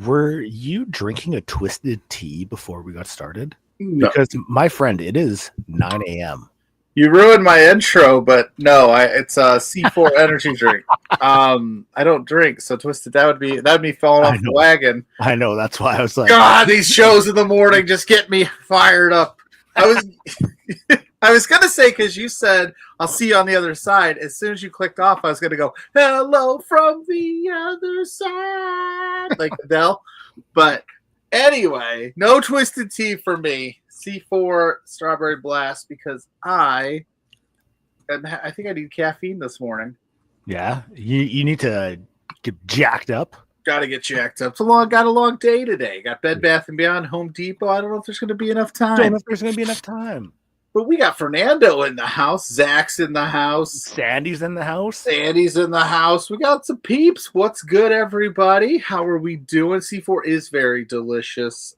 Were you drinking a twisted tea before we got started? No. Because my friend, it is 9 a.m. You ruined my intro, but no, it's a C4 energy drink. I don't drink, so twisted. That'd be me falling off the wagon. I know. That's why I was like, God, these shows in the morning just get me fired up. I was gonna say, because you said I'll see you on the other side. As soon as you clicked off, I was gonna go hello from the other side, like Adele. But anyway, no twisted tea for me. C4 Strawberry Blast, because I think I need caffeine this morning. Yeah, you need to get jacked up. Got to get jacked up. Got a long day today. Got Bed Bath & Beyond, Home Depot. I don't know if there's going to be enough time. Don't know if there's going to be enough time. But we got Fernando in the house. Zach's in the house. Sandy's in the house. Sandy's in the house. We got some peeps. What's good, everybody? How are we doing? C4 is very delicious.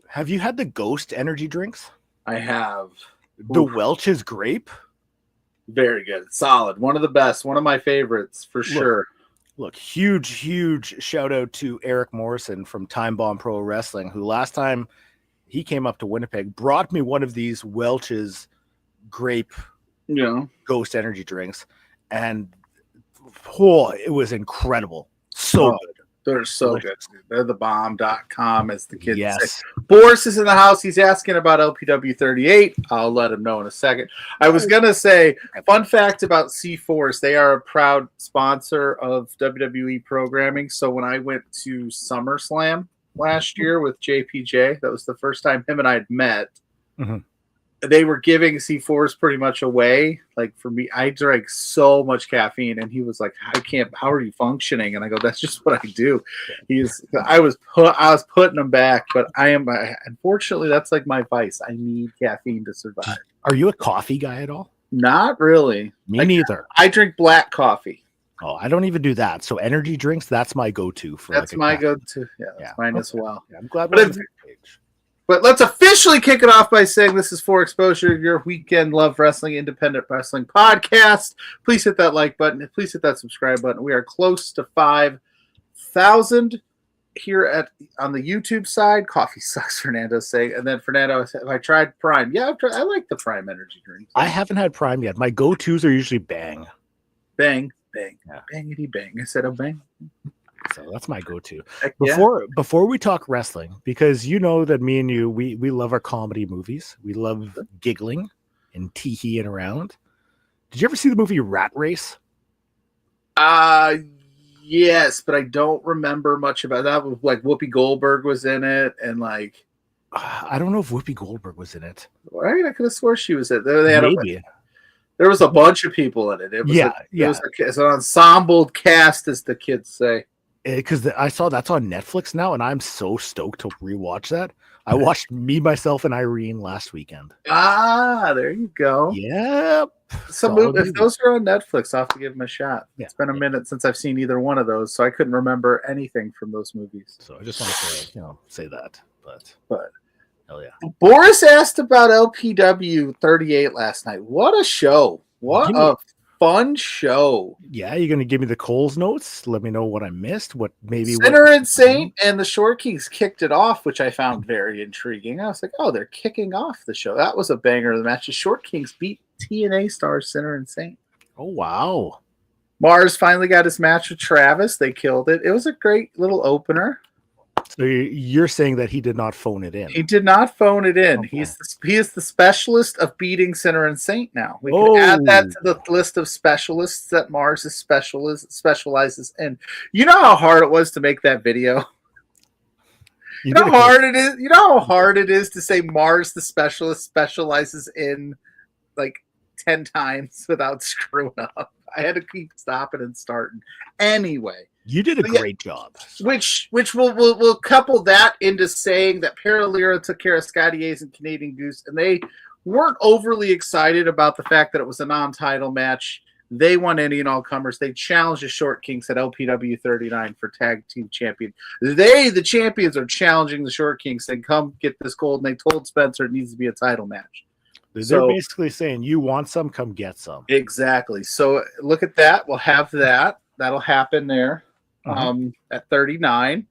Have you had the Ghost energy drinks? I have. The Welch's Grape? Very good. Solid. One of the best. One of my favorites, for sure. Look, huge shout out to Eric Morrison from Time Bomb Pro Wrestling, who last time he came up to Winnipeg, brought me one of these Welch's Grape Ghost energy drinks, and it was incredible. So good. They're so good. They're the bomb.com, as the kids say. Yes. Boris is in the house. He's asking about LPW 38. I'll let him know in a second. I was going to say, fun fact about C4 is they are a proud sponsor of WWE programming. So when I went to SummerSlam last year with JPJ, that was the first time him and I had met. Mm-hmm. They were giving C4s pretty much away. Like for me, I drank so much caffeine, and he was like, how are you functioning? And I go, that's just what I do. I was putting them back, but unfortunately, that's like my vice. I need caffeine to survive. Are you a coffee guy at all? Not really. Me neither. I drink black coffee. Oh, I don't even do that. So energy drinks, that's my go-to. That's my go-to. Yeah, that's mine as well. Yeah, I'm glad we're on the same page. But let's officially kick it off by saying this is For Exposure, your weekend love wrestling, independent wrestling podcast. Please hit that like button. Please hit that subscribe button. We are close to 5,000 here on the YouTube side. Coffee sucks, Fernando's saying. And then Fernando, have I tried Prime? Yeah, I like the Prime energy drink. I haven't had Prime yet. My go-tos are usually Bang. Bang, bang, bangity bang. I said, oh, bang. So that's my go-to. Before we talk wrestling, because you know that me and you, we love our comedy movies. We love giggling and tee-heeing around. Did you ever see the movie Rat Race? Yes, but I don't remember much about that. Like Whoopi Goldberg was in it, and like I don't know if Whoopi Goldberg was in it. Right? I could have swore she was in it. They had Maybe. There was a bunch of people in it. It was it's an ensemble cast, as the kids say. Because I saw that's on Netflix now, and I'm so stoked to rewatch that. I watched Me, Myself, and Irene last weekend. There you go. Yep. If those are on Netflix, I'll have to give them a shot. Yeah. It's been a minute since I've seen either one of those, so I couldn't remember anything from those movies. So I just want to say that. But hell yeah. Boris asked about LPW 38 last night. What a show. What a fun show. Yeah, you're gonna give me the Coles notes. Let me know what I missed. What maybe Sinner and Saint and the Short Kings kicked it off, which I found very intriguing. I was like, oh, they're kicking off the show. That was a banger of the match. The Short Kings beat TNA stars Sinner and Saint. Oh wow. Mars finally got his match with Travis. They killed it. It was a great little opener. So you're saying that he did not phone it in? He did not phone it in. Okay. He is the specialist of beating Sinner and Saint now. We can add that to the list of specialists that Mars specializes in. You know how hard it was to make that video? You know how hard it is? You know how hard it is to say Mars the specialist specializes in like 10 times without screwing up. I had to keep stopping and starting. Anyway. You did a great job. Which we'll couple that into saying that Paralira took care of Scotty A's and Canadian Goose, and they weren't overly excited about the fact that it was a non-title match. They won Indian All-Comers. They challenged the Short Kings at LPW 39 for Tag Team Champion. The champions, are challenging the Short Kings and come get this gold, and they told Spencer it needs to be a title match. They're basically saying, you want some, come get some. Exactly. So look at that. We'll have that. That'll happen there. At 39.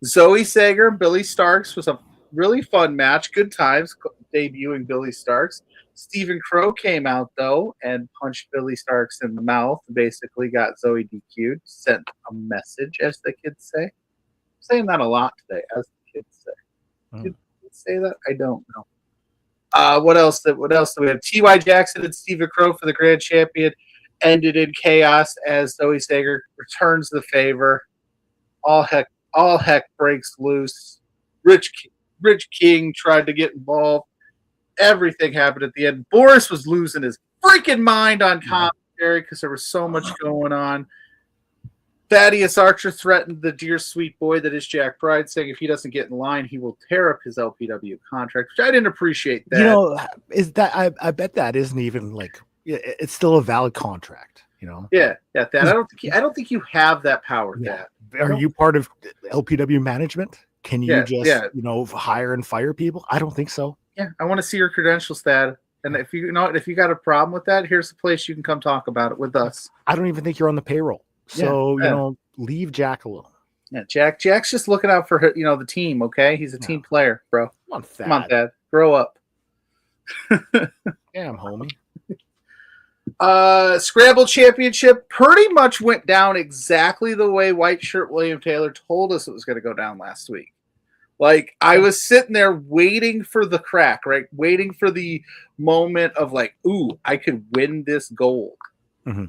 Zoe Sager and Billy Starks was a really fun match. Good times debuting Billy Starks. Stephen Crow came out though and punched Billy Starks in the mouth. Basically, got Zoe DQ'd. Sent a message, as the kids say. I'm saying that a lot today, as the kids say. Did they say that? I don't know. What else? What else do we have? T.Y. Jackson and Stephen Crow for the Grand Champion ended in chaos as Zoe Sager returns the favor. All heck breaks loose. Rich King tried to get involved. Everything happened at the end. Boris was losing his freaking mind on commentary because there was so much going on. Thaddeus Archer threatened the dear sweet boy that is Jack Pride, saying if he doesn't get in line, he will tear up his LPW contract, which I didn't appreciate that. You know, is that I bet that isn't even like it's still a valid contract. You know. Yeah. That I don't think you have that power. Yeah. Are you part of LPW management? Can you hire and fire people? I don't think so. Yeah, I want to see your credentials, Thad. And if you got a problem with that, here's the place you can come talk about it with us. I don't even think you're on the payroll. So, leave Jack alone. Yeah, Jack's just looking out for the team, okay? He's a team player, bro. Come on, Thad. Grow up. Damn, homie. Scramble Championship pretty much went down exactly the way White Shirt William Taylor told us it was going to go down last week. Like, I was sitting there waiting for the crack, right? Waiting for the moment of like, ooh, I could win this gold. Mm-hmm.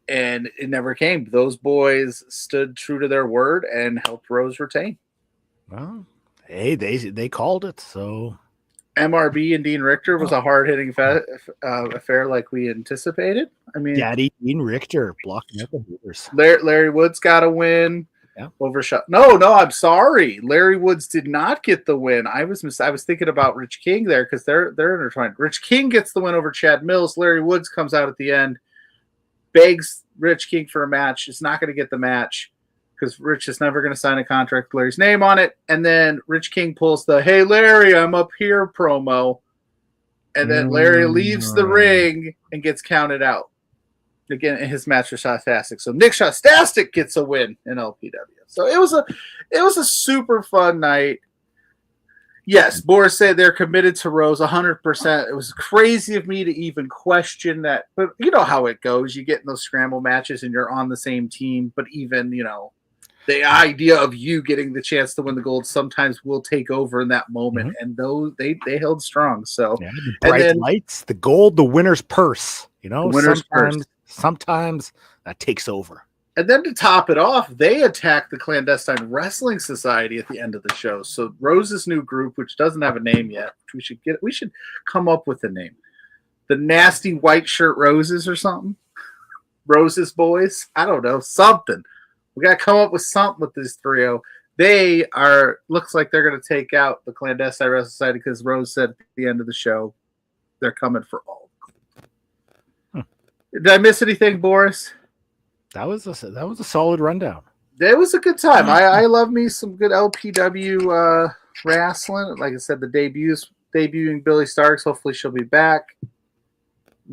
And it never came. Those boys stood true to their word and helped Rose retain. Well, hey, they called it, so... MRB and Dean Richter was a hard-hitting affair like we anticipated. I mean... Daddy Dean Richter blocking up the Hooters. Larry Woods got a win. Yeah. Overshot. No, I'm sorry. Larry Woods did not get the win. I was thinking about Rich King there because they're intertwined. Rich King gets the win over Chad Mills. Larry Woods comes out at the end, begs Rich King for a match. Is not going to get the match because Rich is never going to sign a contract with Larry's name on it. And then Rich King pulls the "Hey Larry, I'm up here" promo, and then Larry leaves the ring and gets counted out. Again, his match was Shastastic. So Nick Shastastic gets a win in LPW. So it was a super fun night. Yes, Boris said they're committed to Rose 100%. It was crazy of me to even question that. But you know how it goes. You get in those scramble matches and you're on the same team. But even, the idea of you getting the chance to win the gold sometimes will take over in that moment. Mm-hmm. And those they held strong. So bright lights, the gold, the winner's purse. The winner's purse. Sometimes that takes over. And then to top it off, they attacked the Clandestine Wrestling Society at the end of the show. So Rose's new group, which doesn't have a name yet, we should come up with a name. The Nasty White Shirt Roses or something. Roses Boys. I don't know. Something. We got to come up with something with this trio. Looks like they're going to take out the Clandestine Wrestling Society because Rose said at the end of the show, they're coming for all. Did I miss anything, Boris? That was a solid rundown. It was a good time. I love me some good LPW wrestling. Like I said, the debuting Billy Starks. Hopefully she'll be back.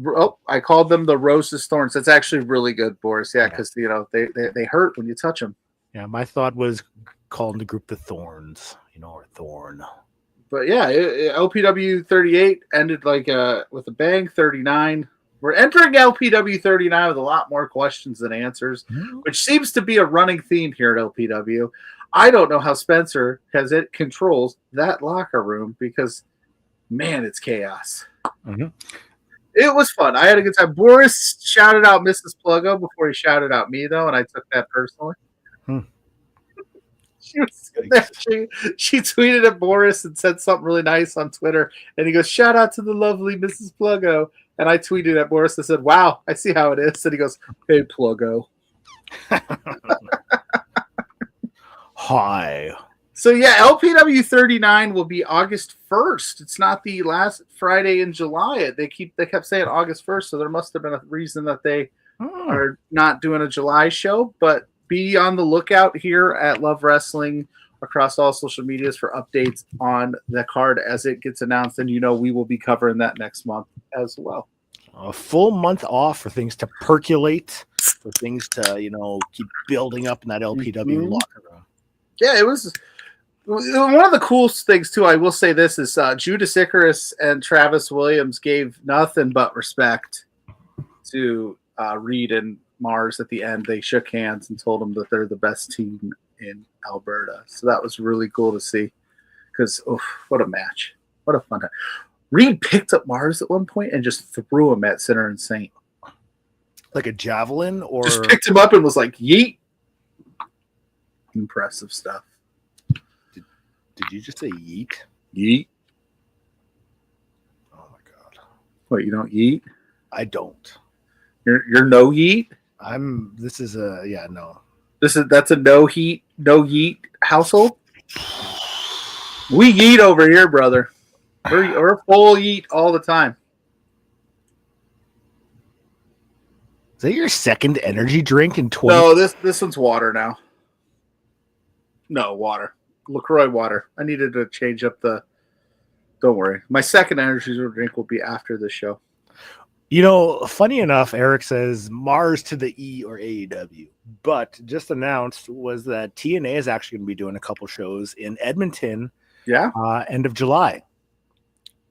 Oh, I called them the Roses Thorns. That's actually really good, Boris. Yeah, because they hurt when you touch them. Yeah, my thought was calling the group the Thorns. Or Thorn. But yeah, LPW 38 ended like with a bang. 39. We're entering LPW 39 with a lot more questions than answers, which seems to be a running theme here at LPW. I don't know how Spencer controls that locker room because, man, it's chaos. Mm-hmm. It was fun. I had a good time. Boris shouted out Mrs. Pluggo before he shouted out me, though, and I took that personally. She was sitting there. She tweeted at Boris and said something really nice on Twitter, and he goes, "Shout out to the lovely Mrs. Pluggo." And I tweeted at Boris and said, "Wow, I see how it is." And he goes, "Hey, Pluggo." Hi. So yeah, LPW 39 will be August 1st. It's not the last Friday in July. They kept saying August 1st, so there must have been a reason that they are not doing a July show. But be on the lookout here at Love Wrestling across all social medias for updates on the card as it gets announced, and we will be covering that next month as well. A full month off for things to percolate, for things to keep building up in that LPW locker room. Yeah, it was one of the coolest things too. I will say this is Judas Icarus and Travis Williams gave nothing but respect to Reed and Mars at the end. They shook hands and told them that they're the best team in Alberta. So that was really cool to see. Because what a match! What a fun time. Reed picked up Mars at one point and just threw him at Sinner and Saint. Like a javelin, or just picked him up and was like, yeet. Impressive stuff. Did you just say yeet? Yeet. Oh my god. What, you don't yeet? I don't. You're no yeet? This is a no. That's a no yeet household? We yeet over here, brother. We're full yeet all the time. Is that your second energy drink in 20? No, this one's water now. No, water. LaCroix water. I needed to change up the... Don't worry. My second energy drink will be after the show. You know, funny enough, Eric says Mars to the E or AEW. But just announced was that TNA is actually going to be doing a couple shows in Edmonton. Yeah. End of July.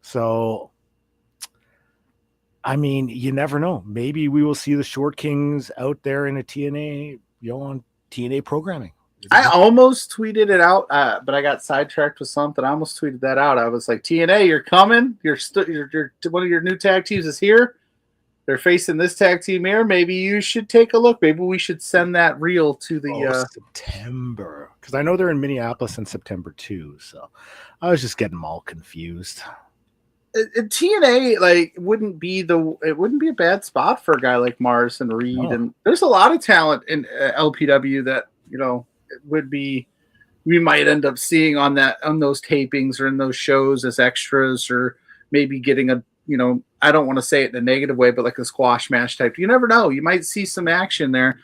So, I mean, you never know. Maybe we will see the Short Kings out there in a TNA, on TNA programming. I almost tweeted it out, but I got sidetracked with something. I almost tweeted that out. I was like, TNA, you're coming. You're one of your new tag teams is here. They're facing this tag team here. Maybe you should take a look. Maybe we should send that reel to the September, because I know they're in Minneapolis in September too. So I was just getting them all confused. TNA wouldn't be a bad spot for a guy like Mars and Reed, and there's a lot of talent in LPW that would be we might end up seeing on those tapings or in those shows as extras, or maybe getting a I don't want to say it in a negative way, but like a squash match type. You never know. You might see some action there.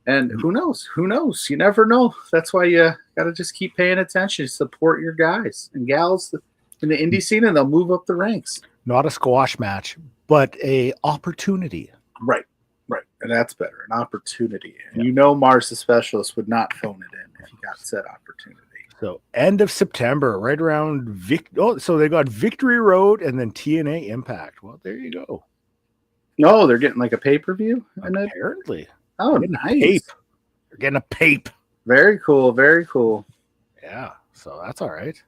And who knows? Who knows? You never know. That's why you got to just keep paying attention. Support your guys and gals in the indie scene, and they'll move up the ranks. Not a squash match, but a opportunity. Right. And that's better. An opportunity. And Mars the Specialist would not phone it in if he got said opportunity. So end of September, right around so they got Victory Road and then TNA Impact. Well, there you go. No, they're getting like a pay-per-view. Apparently. Oh, nice. They're getting a pape. Very cool. Very cool. Yeah. So that's all right.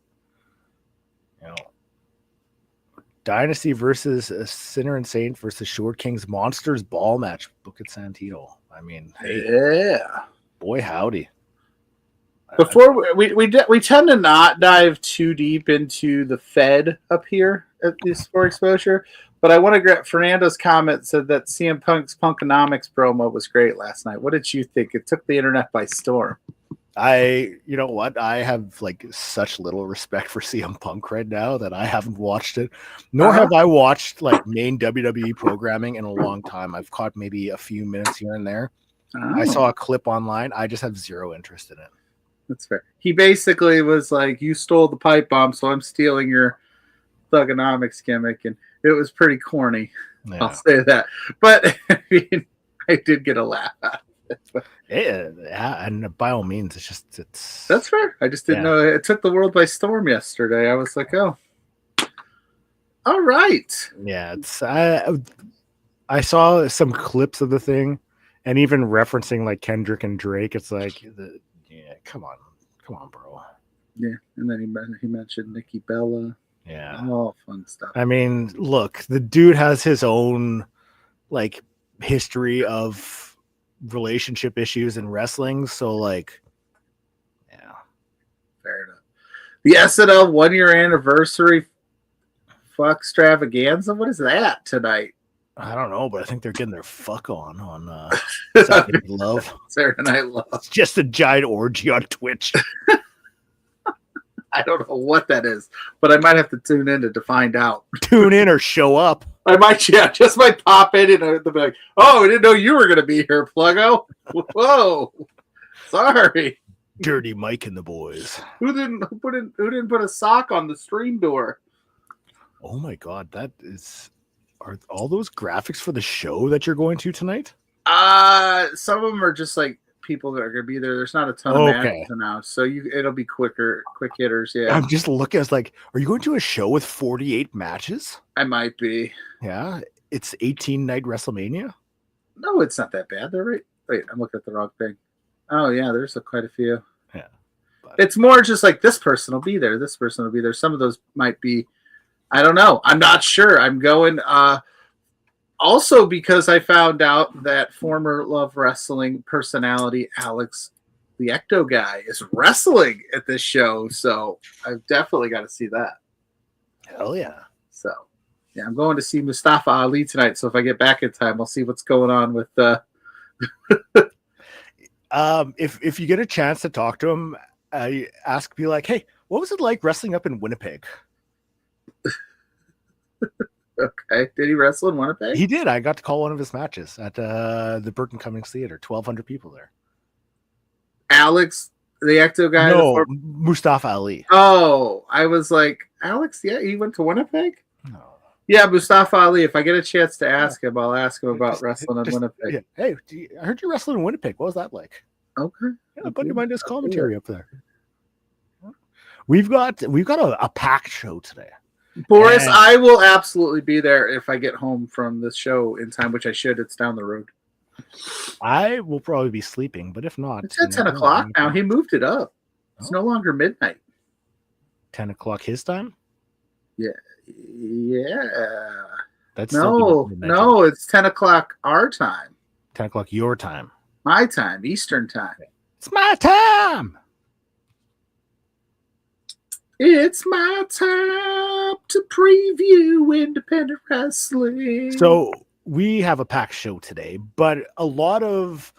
Dynasty versus Sinner and Saint versus Short Kings Monsters Ball match. Book at Santino. I mean, hey, yeah. Boy, howdy. Before we tend to not dive too deep into the Fed up here at this for exposure, but I want to get Fernando's comment said that CM Punk's Punkonomics promo was great last night. What did you think? It took the internet by storm. You know what? I have such little respect for CM Punk right now that I haven't watched it, nor have I watched main WWE programming in a long time. I've caught maybe a few minutes here and there. I saw a clip online. I just have zero interest in it. That's fair. He basically was like, you stole the pipe bomb, so I'm stealing your thugonomics gimmick. And it was pretty corny. Yeah. I'll say that. But I mean, I did get a laugh out of it. Yeah, and by all means, it's... That's fair. I just didn't know. It took the world by storm yesterday. I was like, oh. All right. Yeah, I saw some clips of the thing, and even referencing Kendrick and Drake. It's come on, bro. Yeah, and then he mentioned Nikki Bella. Yeah, all fun stuff. I mean, look, the dude has his own history of relationship issues in wrestling, so yeah, fair enough. The SNL 1 year anniversary fuck extravaganza. What is that tonight? I don't know, but I think they're getting their fuck on Saturday Night Love. Saturday Night Love. It's just a giant orgy on Twitch. I don't know what that is, but I might have to tune in to find out. Tune in or show up. I might, just might pop in and they'll be like, "Oh, I didn't know you were going to be here, Pluggo." Whoa, sorry. Dirty Mike and the boys. Who didn't put a sock on the stream door? Oh my god, that is. Are all those graphics for the show that you're going to tonight? Some of them are just people that are going to be there. There's not a ton of matches announced, so it'll be quick hitters. Yeah, I'm just looking. I was like, are you going to a show with 48 matches? I might be. Yeah, it's 18-night WrestleMania. No, it's not that bad. They're right. Wait, I'm looking at the wrong thing. Oh yeah, there's quite a few. Yeah, but it's more just like this person will be there. This person will be there. Some of those might be. I don't know. I'm not sure. I'm going. Also, because I found out that former Love Wrestling personality Alex, the Ecto guy, is wrestling at this show. So I've definitely got to see that. Hell yeah. So, yeah, I'm going to see Mustafa Ali tonight. So if I get back in time, I'll see what's going on with if you get a chance to talk to him, be like, hey, what was it like wrestling up in Winnipeg? Okay. Did he wrestle in Winnipeg? He did. I got to call one of his matches at the Burton Cummings Theater. 1,200 people there. Alex, the Ecto guy? No, Mustafa Ali. Oh, I was like, Alex, yeah, he went to Winnipeg? No. Yeah, Mustafa Ali. If I get a chance to ask him, I'll ask him about wrestling in Winnipeg. Yeah. Hey, I heard you wrestling in Winnipeg. What was that like? Okay. Yeah, a buddy of mine does commentary up there. We've got a packed show today. Boris, I will absolutely be there if I get home from this show in time, which I should. It's down the road. I will probably be sleeping, but if not, it's at 10 o'clock now. He moved it up. It's no longer midnight. 10 o'clock his time? Yeah. That's no, it's 10 o'clock our time. 10 o'clock your time. My time, Eastern time. It's my time. It's my time to preview independent wrestling. So we have a packed show today, but a lot of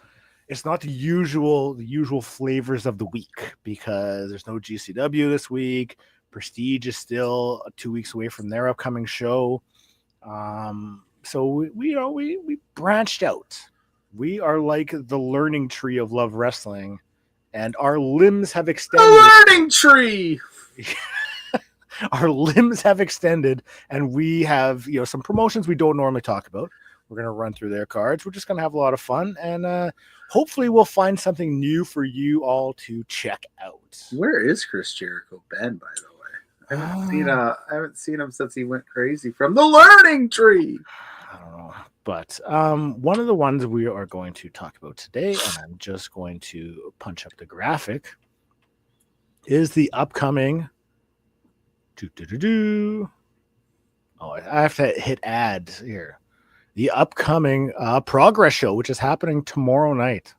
it's not the usual flavors of the week because there's no GCW this week. Prestige is still 2 weeks away from their upcoming show. So we branched out. We are like the learning tree of Love Wrestling, and our limbs have extended. The learning tree. Our limbs have extended, and we have some promotions we don't normally talk about. We're going to run through their cards. We're just going to have a lot of fun, and hopefully we'll find something new for you all to check out. Where is Chris Jericho been, by the way? I haven't seen him since he went crazy from the learning tree. I don't know, but one of the ones we are going to talk about today, and I'm just going to punch up the graphic, is the upcoming Oh, I have to hit ads here. The upcoming Progress show, which is happening tomorrow night.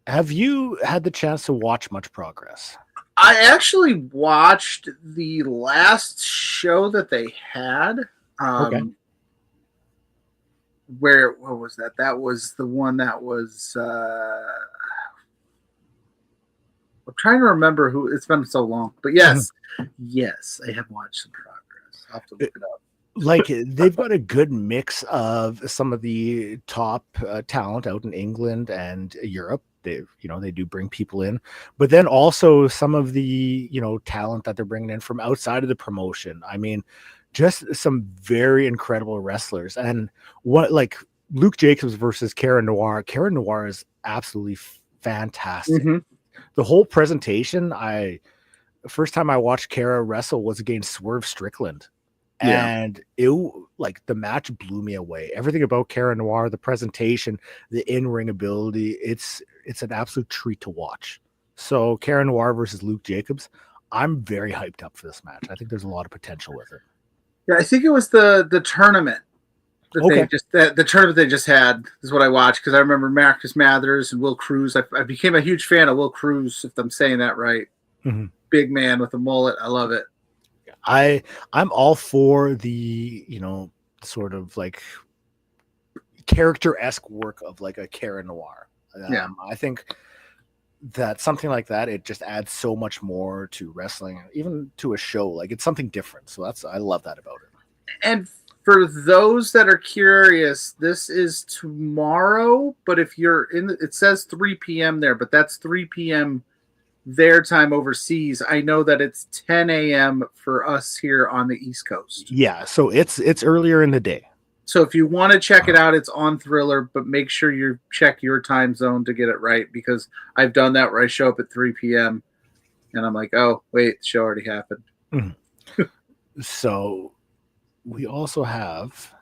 Have you had the chance to watch much Progress? I actually watched the last show that they had. Okay. What was that? That was the one that was... I'm trying to remember who. It's been so long, but yes, yes, I have watched some Progress. I'll have to look it up. Like they've got a good mix of some of the top talent out in England and Europe. They do bring people in, but then also some of the talent that they're bringing in from outside of the promotion. I mean, just some very incredible wrestlers. And what like Luke Jacobs versus Cara Noir. Cara Noir is absolutely fantastic. Mm-hmm. The whole presentation, first time I watched Cara wrestle was against Swerve Strickland. Yeah. And the match blew me away. Everything about Cara Noir, the presentation, the in-ring ability, it's an absolute treat to watch. So Cara Noir versus Luke Jacobs, I'm very hyped up for this match. I think there's a lot of potential with it. Yeah, I think it was the tournament. The tournament they just had is what I watched because I remember Marcus Mathers and Will Cruz. I became a huge fan of Will Cruz, if I'm saying that right. Mm-hmm. Big man with a mullet. I love it. I'm all for the sort of like character-esque work of like a Cara Noir. Yeah. I think that something like that, it just adds so much more to wrestling, even to a show. Like it's something different. So I love that about it. And for those that are curious, this is tomorrow, but if you're it says 3 p.m. there, but that's 3 p.m. their time overseas. I know that it's 10 a.m. for us here on the East Coast. Yeah, so it's earlier in the day. So if you want to check it out, it's on Thriller, but make sure you check your time zone to get it right, because I've done that where I show up at 3 p.m. and I'm like, oh, wait, the show already happened. Mm-hmm. So we also have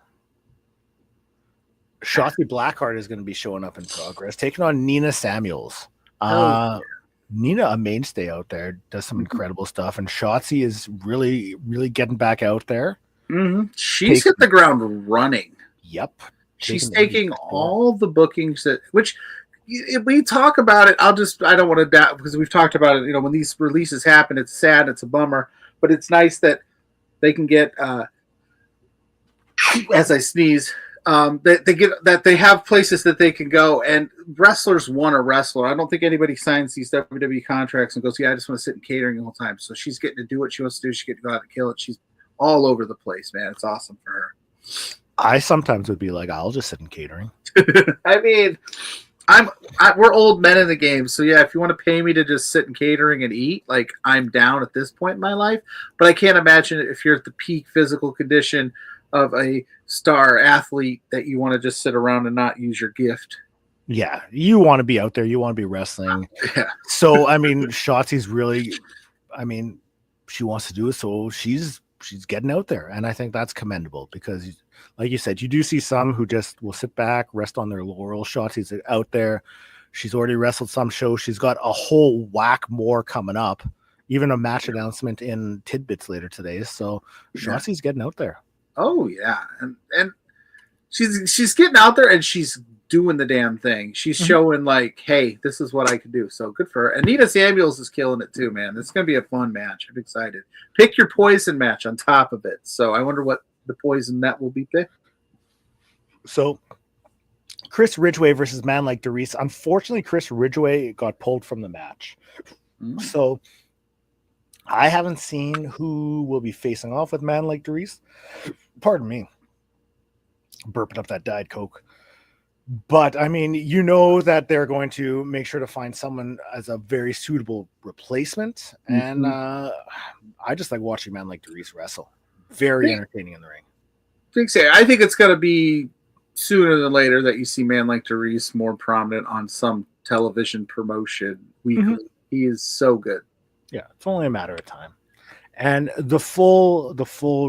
Shotzi Blackheart is going to be showing up in Progress, taking on Nina Samuels. Nina, a mainstay out there, does some incredible stuff, and Shotzi is really, really getting back out there. Mm-hmm. She's hit the ground running. Yep. She's taking all the bookings which if we talk about it, I don't want to doubt, because we've talked about it, when these releases happen, it's sad, it's a bummer, but it's nice that they can get, as I sneeze, they have places that they can go, and wrestlers want a wrestler. I don't think anybody signs these WWE contracts and goes, yeah, I just want to sit in catering the whole time. So she's getting to do what she wants to do. She gets to go out and kill it. She's all over the place, man. It's awesome for her. I sometimes would be like, I'll just sit in catering. I mean, we're old men in the game, so yeah, if you want to pay me to just sit in catering and eat, like, I'm down at this point in my life. But I can't imagine if you're at the peak physical condition of a star athlete that you want to just sit around and not use your gift. Yeah, you want to be out there. You want to be wrestling. Yeah. So, I mean, Shotzi's really, she wants to do it, so she's getting out there, and I think that's commendable, because, like you said, you do see some who just will sit back, rest on their laurels. Shotzi's out there. She's already wrestled some shows. She's got a whole whack more coming up, even a match announcement in Tidbits later today. So Shotzi's getting out there. Oh yeah, and she's getting out there, and she's doing the damn thing. She's showing, like, hey, this is what I can do. So good for her. And Nina Samuels is killing it too, man. It's going to be a fun match. I'm excited. Pick your poison match on top of it. So I wonder what the poison that will be picked. So Chris Ridgway versus Man Like Doris. Unfortunately, Chris Ridgway got pulled from the match. So I haven't seen who will be facing off with Man Like Doris. Pardon me. Burping up that Diet Coke. But, I mean, that they're going to make sure to find someone as a very suitable replacement. And I just like watching Man Like Doris wrestle. Very entertaining in the ring. I think it's going to be sooner than later that you see Man Like Doris more prominent on some television promotion weekly. He is so good. Yeah, it's only a matter of time. And the full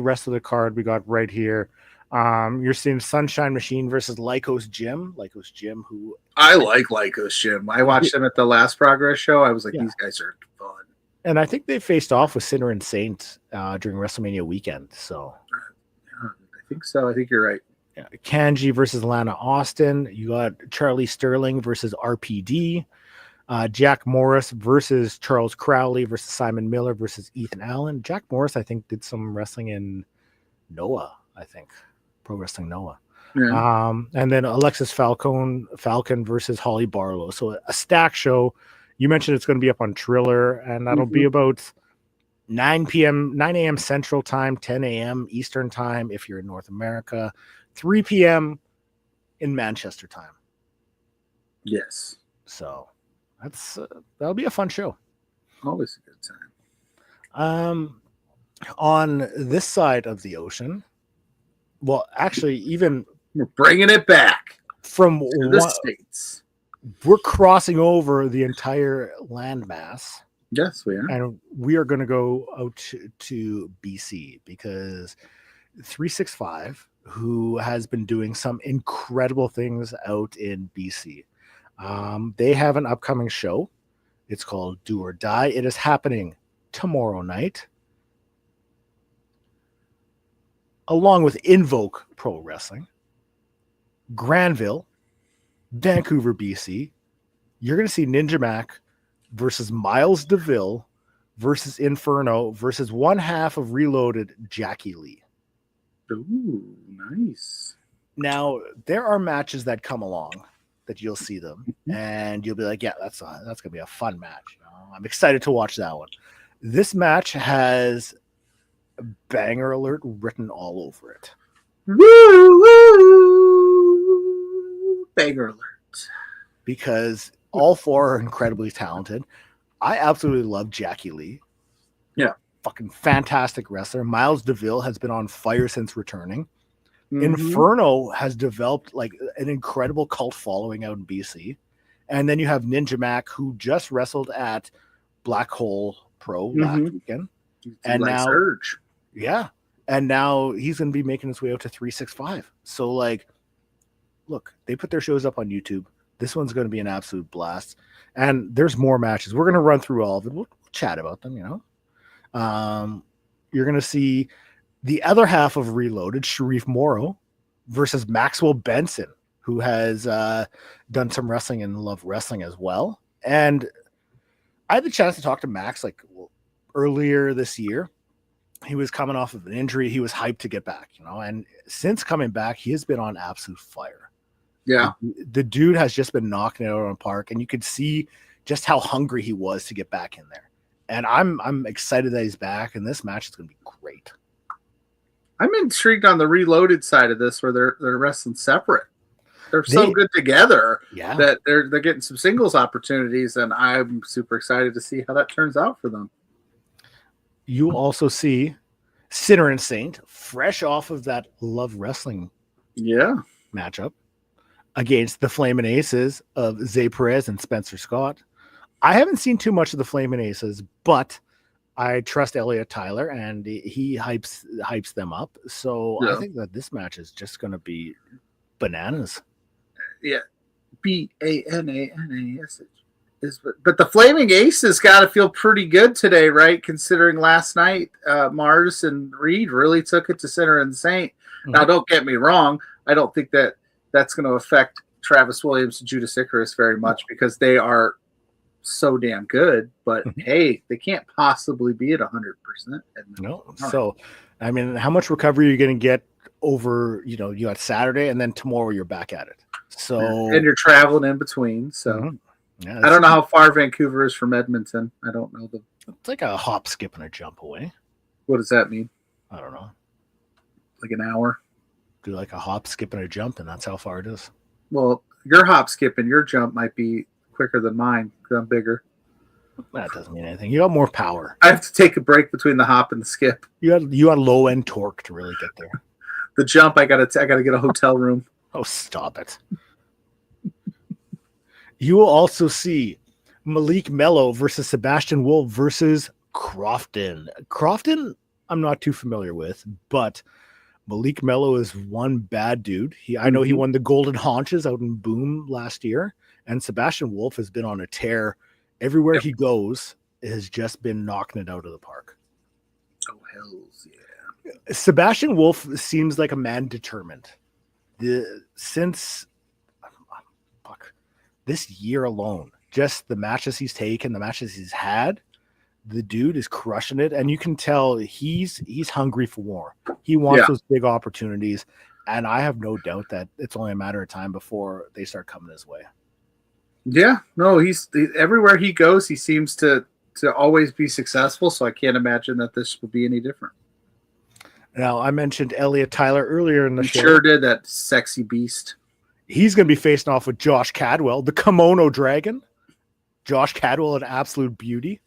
rest of the card we got right here. You're seeing Sunshine Machine versus Lycos Jim. Lycos Jim, who I like Lycos Jim. I watched them at the last Progress show. I was like, these guys are fun. And I think they faced off with Sinner and Saint during WrestleMania weekend. So I think so. I think you're right. Yeah. Kanji versus Lana Austin. You got Charlie Sterling versus RPD. Jack Morris versus Charles Crowley versus Simon Miller versus Ethan Allen. Jack Morris, I think, did some wrestling in Noah, I think. Pro Wrestling Noah. Yeah. And then Alexis Falcon versus Holly Barlow. So a stack show. You mentioned it's going to be up on Triller, and that'll be about 9 a.m. Central Time, 10 a.m. Eastern Time if you're in North America, 3 p.m. in Manchester time. Yes. So that'll be a fun show. Always a good time. On this side of the ocean, well, actually, even we're bringing it back from the States. We're crossing over the entire landmass. Yes, we are. And we are going to go out to BC, because 365, who has been doing some incredible things out in BC, they have an upcoming show. It's called Do or Die. It is happening tomorrow night, along with Invoke Pro Wrestling, Granville, Vancouver, BC. You're going to see Ninja Mac versus Miles DeVille versus Inferno versus one half of Reloaded, Jackie Lee. Ooh, nice. Now, there are matches that come along that you'll see them, and you'll be like, yeah, that's going to be a fun match. I'm excited to watch that one. This match has Banger Alert written all over it. Woo, woo. Banger Alert. Because all four are incredibly talented. I absolutely love Jackie Lee. Yeah. Fucking fantastic wrestler. Miles DeVille has been on fire since returning. Inferno has developed like an incredible cult following out in BC. And then you have Ninja Mac, who just wrestled at Black Hole Pro last weekend. And like now, Surge. Yeah. And now he's going to be making his way out to 365. So, like, look, they put their shows up on YouTube. This one's going to be an absolute blast. And there's more matches. We're going to run through all of it. We'll chat about them, you know. You're going to see the other half of Reloaded, Sharif Morrow versus Maxwell Benson, who has done some wrestling and Love Wrestling as well. And I had the chance to talk to Max like earlier this year. He was coming off of an injury. He was hyped to get back, you know, and since coming back, he has been on absolute fire. Yeah. The dude has just been knocking it out on park, and you could see just how hungry he was to get back in there. And I'm excited that he's back, and this match is going to be great. I'm intrigued on the Reloaded side of this, where they're wrestling separate. They're so good together that they're getting some singles opportunities, and I'm super excited to see how that turns out for them. You'll also see Sinner and Saint, fresh off of that Love Wrestling matchup, against the Flamin' Aces of Zay Perez and Spencer Scott. I haven't seen too much of the Flamin' Aces, but I trust Elliot Tyler, and he hypes them up. So I think that this match is just going to be bananas. Yeah, BANANAS. But the Flaming Aces got to feel pretty good today, right? Considering last night Mars and Reed really took it to Sinner and Saint. Now, don't get me wrong. I don't think that that's going to affect Travis Williams and Judas Icarus very much because they are so damn good. But hey, they can't possibly be at 100%. No. So, I mean, how much recovery are you going to get over, you know, you got Saturday and then tomorrow you're back at it. So, and you're traveling in between. So, I don't know how far Vancouver is from Edmonton. I don't know it's like a hop, skip, and a jump away. What does that mean? I don't know. Like an hour? Do like a hop, skip, and a jump, and that's how far it is. Well, your hop, skip, and your jump might be quicker than mine because I'm bigger. That doesn't mean anything. You got more power. I have to take a break between the hop and the skip. You got low end torque to really get there. The jump, I gotta get a hotel room. Oh, stop it. You will also see Malik Mello versus Sebastian Wolf versus Crofton. Crofton, I'm not too familiar with, but Malik Mello is one bad dude. I know he won the Golden Haunches out in Boom last year, and Sebastian Wolf has been on a tear. Everywhere he goes, has just been knocking it out of the park. Oh, hells yeah. Sebastian Wolf seems like a man determined. Since this year alone, just the matches he's taken, the matches he's had, the dude is crushing it, and you can tell he's hungry for more. He wants those big opportunities, and I have no doubt that it's only a matter of time before they start coming his way. Yeah, no, he's everywhere he goes, he seems to always be successful, so I can't imagine that this will be any different. Now, I mentioned Elliot Tyler earlier in the show. Sure did, that sexy beast. He's going to be facing off with Josh Cadwell, the Kimono Dragon. Josh Cadwell, an absolute beauty.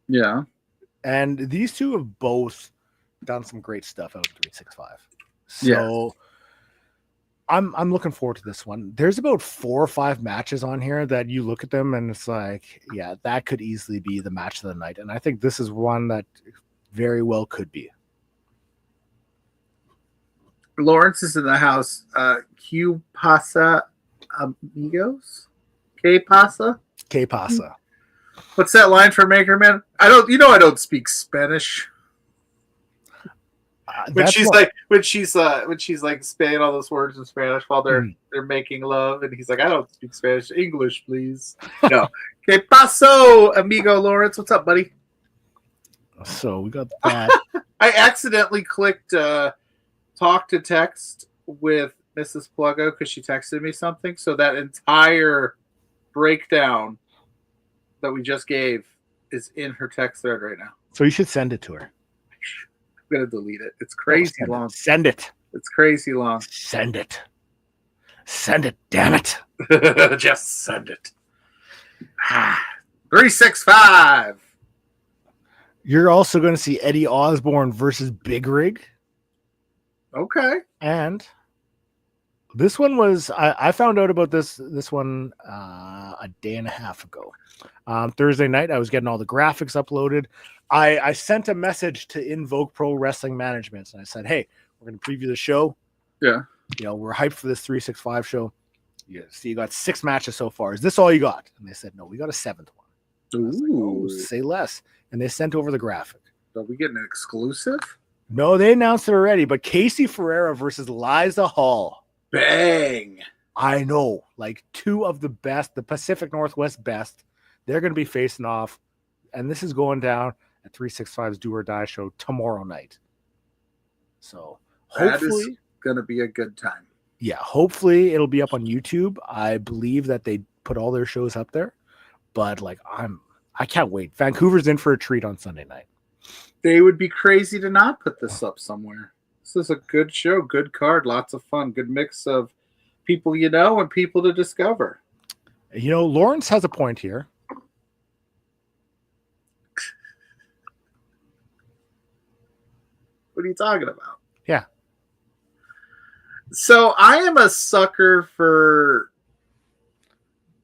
Yeah. And these two have both done some great stuff out of 365. So I'm looking forward to this one. There's about 4 or 5 matches on here that you look at them and it's like, yeah, that could easily be the match of the night. And I think this is one that very well could be. Lawrence is in the house. Q pasa amigos? K pasa? K pasa. What's that line for Maker Man? I don't speak Spanish. When she's like spitting all those words in Spanish while they're making love, and he's like, I don't speak Spanish. English, please. No. Que paso, amigo Lawrence? What's up, buddy? So we got that. I accidentally clicked talk to text with Mrs. Pluggo because she texted me something. So that entire breakdown that we just gave is in her text thread right now. So you should send it to her. I'm going to delete it. It's crazy long. Send it. It's crazy long. Send it. Send it, damn it. Just send it. 365. You're also going to see Eddie Osborne versus Big Rig. Okay. And This one was I found out about this one a day and a half ago. Thursday night, I was getting all the graphics uploaded. I sent a message to Invoke Pro Wrestling Management, and I said, "Hey, we're going to preview the show. Yeah, we're hyped for this 365 show. Yeah, so you got 6 matches so far. Is this all you got?" And they said, "No, we got a 7th one." I was like, "Oh, say less." And they sent over the graphic. Are we getting an exclusive? No, they announced it already. But Casey Ferreira versus Liza Hall. Bang! I know, like 2 of the best, the Pacific Northwest best. They're going to be facing off, and this is going down at 365's Do or Die show tomorrow night. So hopefully, going to be a good time. Yeah, hopefully it'll be up on YouTube. I believe that they put all their shows up there, but like I can't wait. Vancouver's in for a treat on Sunday night. They would be crazy to not put this up somewhere. This is a good show, good card, lots of fun, good mix of people you know and people to discover. Lawrence has a point here. What are you talking about? Yeah. So I am a sucker for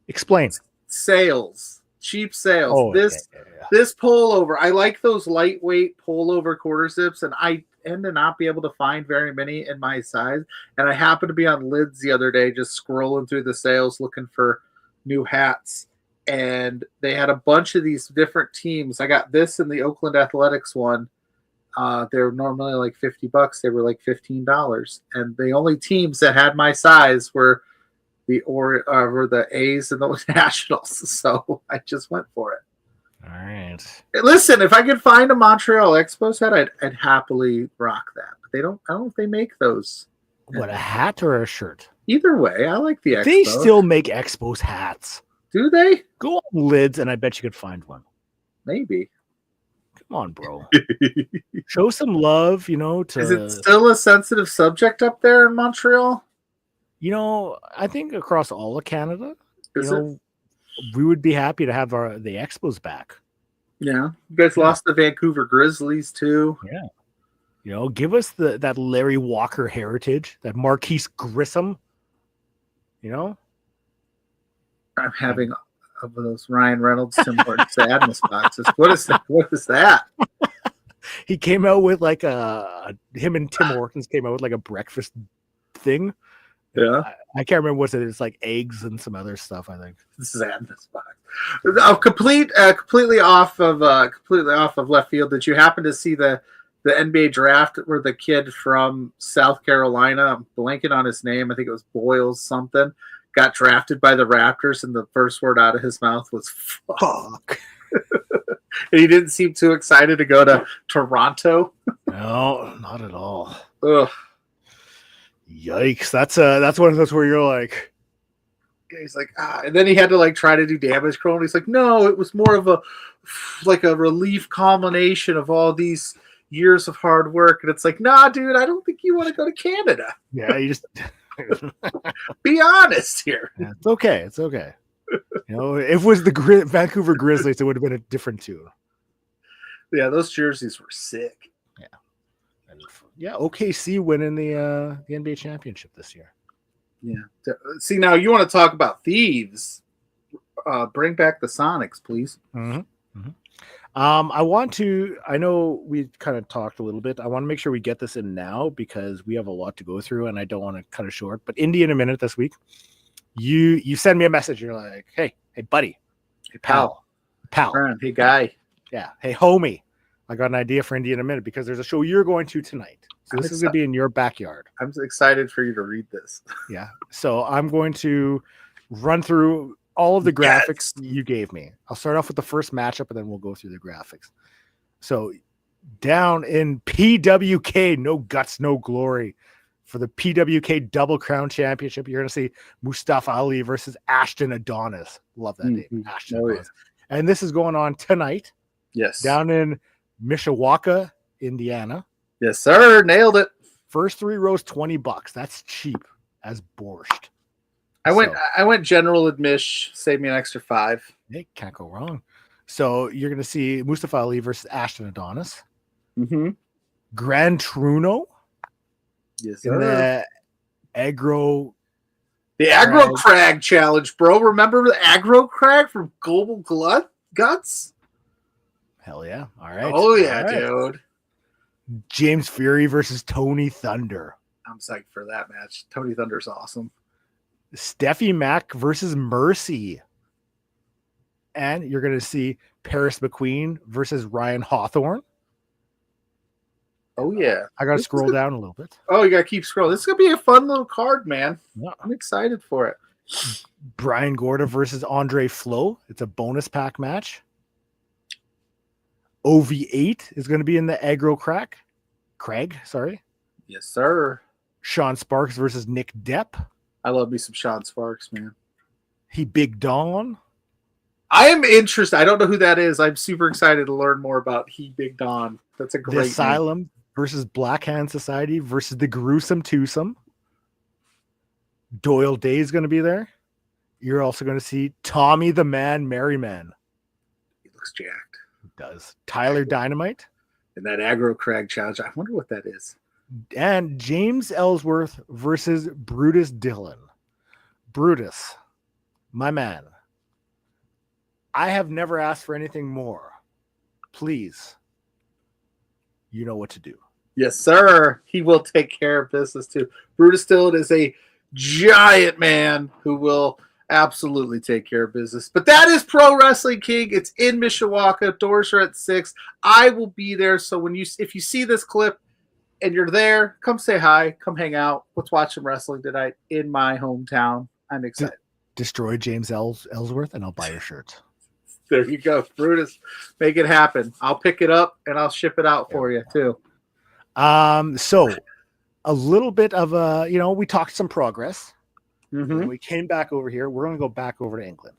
Explain. Sales, cheap sales. Oh, This pullover, I like those lightweight pullover quarter zips, and I tend to not be able to find very many in my size. And I happened to be on Lids the other day, just scrolling through the sales looking for new hats, and they had a bunch of these different teams. I got this in the Oakland Athletics one. They're normally like $50. They were like $15, and the only teams that had my size were the A's and the Nationals. So I just went for it. All right. Listen, if I could find a Montreal Expos hat, I'd happily rock that. But I don't know if they make those. What, a hat or a shirt? Either way, I like the Expos. They still make Expos hats. Do they? Go on Lids, and I bet you could find one. Maybe. Come on, bro. Show some love, to... Is it still a sensitive subject up there in Montreal? I think across all of Canada, Is it? we would be happy to have the Expos back. Yeah. You guys lost the Vancouver Grizzlies, too. Yeah. Give us that Larry Walker heritage, that Marquise Grissom, I'm having of those Ryan Reynolds, Tim Horton sadness boxes. What is that? What is that? He came out with like him and Tim Hortons came out with like a breakfast thing. Yeah. I can't remember what's it. It's like eggs and some other stuff, I think. Sadness box. Completely off of left field. Did you happen to see the NBA draft where the kid from South Carolina, I'm blanking on his name, I think it was Boyles something, got drafted by the Raptors, and the first word out of his mouth was fuck. And he didn't seem too excited to go to Toronto. No, not at all. Ugh. Yikes. That's one of those where you're like, he's like, and then he had to like try to do damage control. And he's like, no, it was more of a relief culmination of all these years of hard work. And it's like, nah, dude, I don't think you want to go to Canada. Yeah, you just be honest here. Yeah, it's okay. It's okay. If it was the Vancouver Grizzlies, it would have been a different tune. Yeah, those jerseys were sick. Yeah. And OKC winning the NBA championship this year. Yeah. See, now you want to talk about thieves. Bring back the Sonics, please. Mm-hmm. Mm-hmm. I know we kind of talked a little bit. I want to make sure we get this in now because we have a lot to go through and I don't want to cut it short. But Indy in a minute this week, you send me a message. You're like, hey, buddy. Hey, pal. Friend, hey, guy. Yeah. Hey, homie. I got an idea for Indy in a minute because there's a show you're going to tonight. So this is going to be in your backyard. I'm excited for you to read this. Yeah. So I'm going to run through all of the graphics you gave me. I'll start off with the first matchup and then we'll go through the graphics. So down in PWK, no guts, no glory. For the PWK Double Crown Championship, you're going to see Mustafa Ali versus Ashton Adonis. Love that name. Ashton Adonis. Yeah. And this is going on tonight. Yes. Down in Mishawaka, Indiana. Yes, sir. Nailed it. First 3 rows, $20. That's cheap as borscht. I went general admission, save me an extra $5. Hey, can't go wrong. So you're going to see Mustafa Ali versus Ashton Adonis. Mm-hmm. Gran Truno. Yes, in the Agro The Aggro Crag challenge, bro. Remember the Aggro Crag from Global Guts? Hell yeah. All right. Oh, yeah, All right. dude. James Fury versus Tony Thunder. I'm psyched for that match. Tony Thunder's awesome. Steffi Mack versus Mercy. And you're going to see Paris McQueen versus Ryan Hawthorne. Oh, yeah. I got to scroll down a little bit. Oh, you got to keep scrolling. This is going to be a fun little card, man. Yeah. I'm excited for it. Brian Gorda versus Andre Flo. It's a bonus pack match. OV8 is going to be in the Aggro Craig, sorry. Yes, sir. Sean Sparks versus Nick Depp. I love me some Sean Sparks, man. He Big Don. I am interested. I don't know who that is. I'm super excited to learn more about He Big Don. That's a great The Asylum versus Black Hand Society versus the Gruesome Twosome. Doyle Day is going to be there. You're also going to see Tommy the Man Merryman. He looks jacked. He does. Tyler Dynamite. And that Aggro Crag challenge. I wonder what that is. And James Ellsworth versus Brutus Dillon. Brutus, my man. I have never asked for anything more. Please, you know what to do. Yes, sir. He will take care of business too. Brutus Dillon is a giant man who will absolutely take care of business. But that is Pro Wrestling King. It's in Mishawaka. Doors are at 6. I will be there. So if you see this clip and you're there, come say hi. Come hang out. Let's watch some wrestling tonight in my hometown. I'm excited. Destroy James Ellsworth and I'll buy your shirt. There you go. Brutus, make it happen. I'll pick it up and I'll ship it out for you too. So a little bit of we talked some progress. Mm-hmm. We came back over here. We're going to go back over to England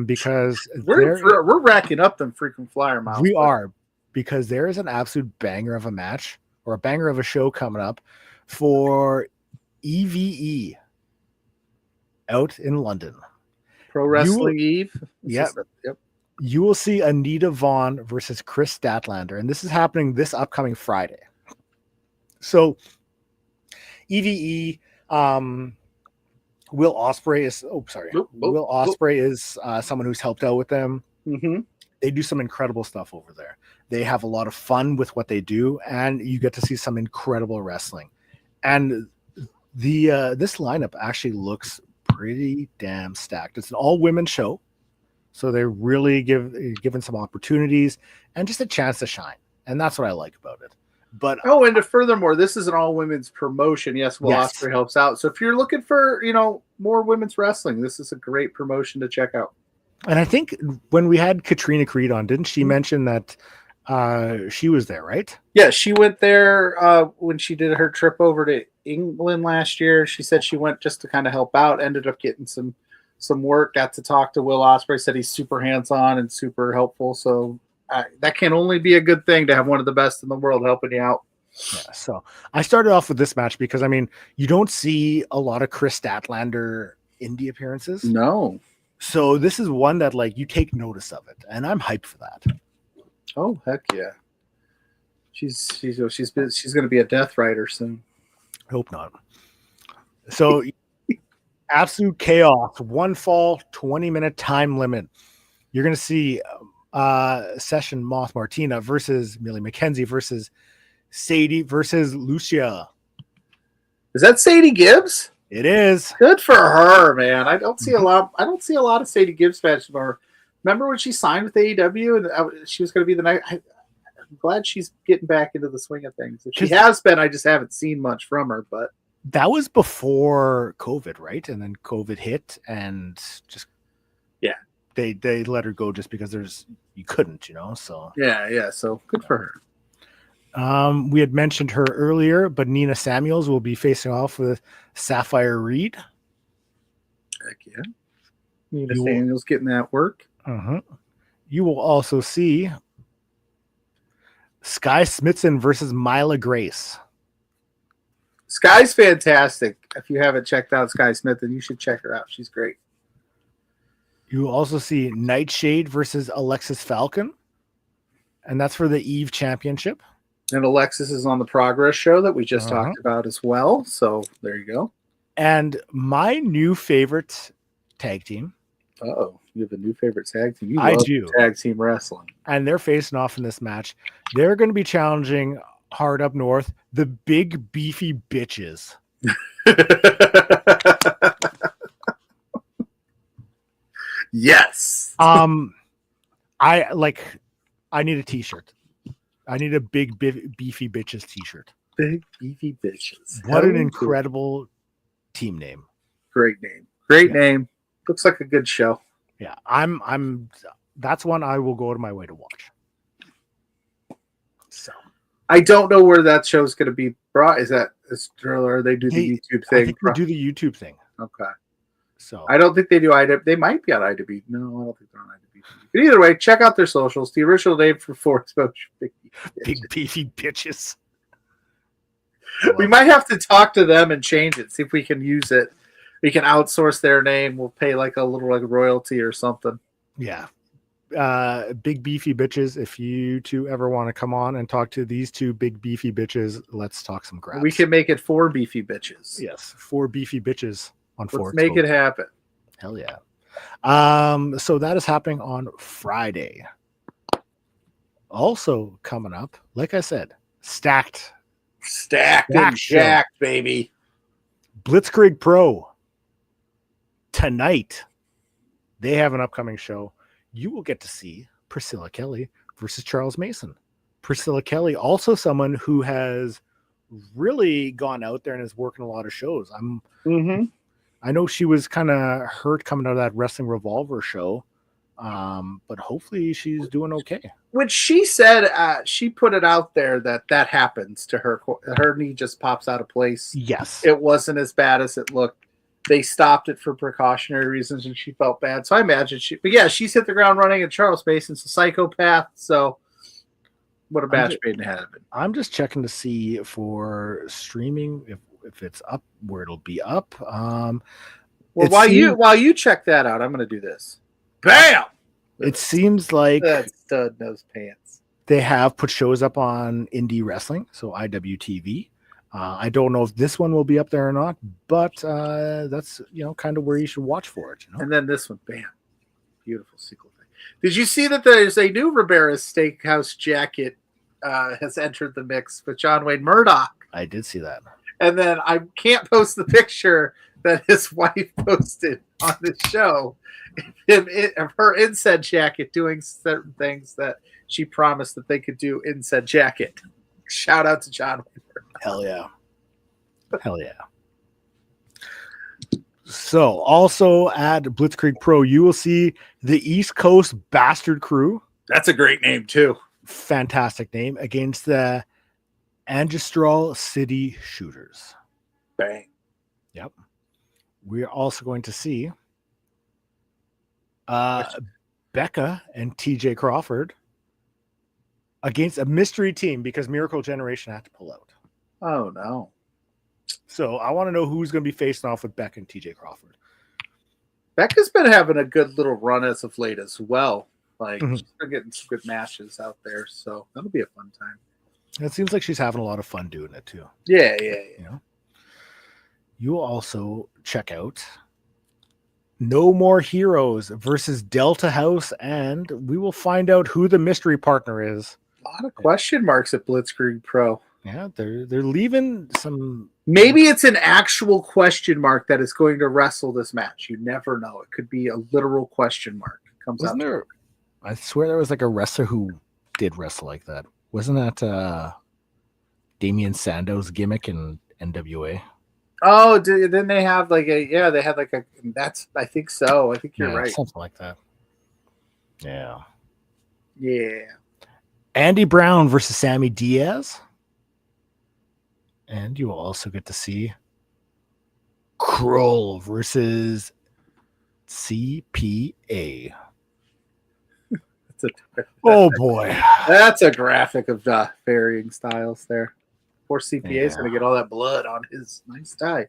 because we're racking up them freaking flyer miles. We are, because there is an absolute banger of a match or a banger of a show coming up for EVE out in London. Pro Wrestling Eve. Yep. You will see Anita Vaughn versus Chris Statlander, and this is happening this upcoming Friday. So EVE, Will Ospreay is Will Ospreay is someone who's helped out with them. Mm-hmm. They do some incredible stuff over there. They have a lot of fun with what they do, and you get to see some incredible wrestling. And this lineup actually looks pretty damn stacked. It's an all-women show, so they're really given some opportunities and just a chance to shine, and that's what I like about it. But and furthermore, this is an all-women's promotion. Yes, Will Ospreay helps out. So if you're looking for more women's wrestling, this is a great promotion to check out. And I think when we had Katrina Creed on, didn't she mention that she was there, right? Yeah, she went there when she did her trip over to England last year. She said she went just to kind of help out, ended up getting some work, got to talk to Will Ospreay, said he's super hands-on and super helpful. So that can only be a good thing to have one of the best in the world helping you out. Yeah, so I started off with this match because, you don't see a lot of Chris Statlander indie appearances. No. So this is one that, you take notice of it, and I'm hyped for that. Oh, heck yeah. She's going to be a Death Rider soon. Hope not. So absolute chaos, one fall, 20-minute time limit. You're going to see Session Moth Martina versus Millie McKenzie versus Sadie versus Lucia. Is that Sadie Gibbs? It is. Good for her, man. I don't see a lot of Sadie Gibbs matches more. Remember when she signed with AEW and she was going to be the night? I'm glad she's getting back into the swing of things. She has been. I just haven't seen much from her. But that was before COVID, right? And then COVID hit, and just they let her go just because you couldn't, So yeah. So good for her. We had mentioned her earlier, but Nina Samuels will be facing off with Sapphire Reed. Heck yeah. Nina Samuels getting that work. Uh-huh. You will also see Sky Smithson versus Mila Grace. Sky's fantastic. If you haven't checked out Sky Smithson, you should check her out. She's great. You will also see Nightshade versus Alexis Falcon, and that's for the Eve Championship. And Alexis is on the Progress show that we just talked about as well. So there you go. And my new favorite tag team. Oh, you have a new favorite tag team. You I love do. tag team wrestling. And they're facing off in this match. They're going to be challenging hard up north, the big beefy bitches. Yes. I need a t-shirt. I need a big beefy bitches t-shirt. Big beefy bitches. What an incredible team name. Great name. Great name. Looks like a good show. Yeah, that's one I will go out of my way to watch. So I don't know where that show's going to be brought. Is or they do the YouTube thing? I think they do the YouTube thing. Okay. So I don't think they do IW. They might be on IW. No, I don't think they're on IW. But either way, check out their socials. The original name for Force Motion. Big beefy bitches. We might have to talk to them and change it. See if we can use it. We can outsource their name. We'll pay like a little royalty or something. Yeah. Big beefy bitches. If you two ever want to come on and talk to these two big beefy bitches, let's talk some crap. We can make it 4 beefy bitches. Yes, 4 beefy bitches on 4. Let's make it happen. Hell yeah. So that is happening on Friday. Also coming up, like I said, stacked and jacked, baby. Blitzkreig Pro tonight. They have an upcoming show. You will get to see Priscilla Kelly versus Charles Mason. Priscilla Kelly, also someone who has really gone out there and is working a lot of shows. I know she was kind of hurt coming out of that Wrestle Revolver show, but hopefully she's doing okay. When she said, she put it out there that happens to her. Her knee just pops out of place. Yes. It wasn't as bad as it looked. They stopped it for precautionary reasons, and she felt bad. So I imagine she's hit the ground running, and Charles Mason's a psychopath. So what a match made in heaven. I'm just checking to see for streaming if it's up, where it'll be up. While you check that out, I'm going to do this. Bam! It seems like that stud knows pants. They have put shows up on indie wrestling, so IWTV. I don't know if this one will be up there or not, but that's kind of where you should watch for it. And then this one, bam, beautiful sequel thing. Did you see that there's a new Ribera's Steakhouse jacket has entered the mix with John Wayne Murdoch? I did see that. And then I can't post the picture that his wife posted on the show of her in said jacket doing certain things that she promised that they could do in said jacket. Shout out to John Wayne. Hell yeah. Hell yeah. So also at Blitzkreig Pro, you will see the East Coast Bastard Crew. That's a great name too. Fantastic name against the Angestral City Shooters. Bang. Yep. We're also going to see Becca and TJ Crawford against a mystery team because Miracle Generation had to pull out. Oh, no. So I want to know who's going to be facing off with Becca and TJ Crawford. Becca's been having a good little run as of late as well. She's been getting some good matches out there. So that'll be a fun time. It seems like she's having a lot of fun doing it too. Yeah. You'll also check out No More Heroes versus Delta House, and we will find out who the mystery partner is. A lot of question marks at Blitzkrieg Pro. Yeah, they're leaving some. Maybe it's an actual question mark that is going to wrestle this match. You never know. It could be a literal question mark. Wasn't there? I swear there was like a wrestler who did wrestle like that. Wasn't that Damian Sando's gimmick in NWA? Oh, then they have that's, I think so. I think you're right. Something like that. Yeah. Yeah. Andy Brown versus Sammy Diaz. And you will also get to see Kroll versus CPA. Oh boy. That's a graphic of varying styles there. Poor CPA is going to get all that blood on his nice tie.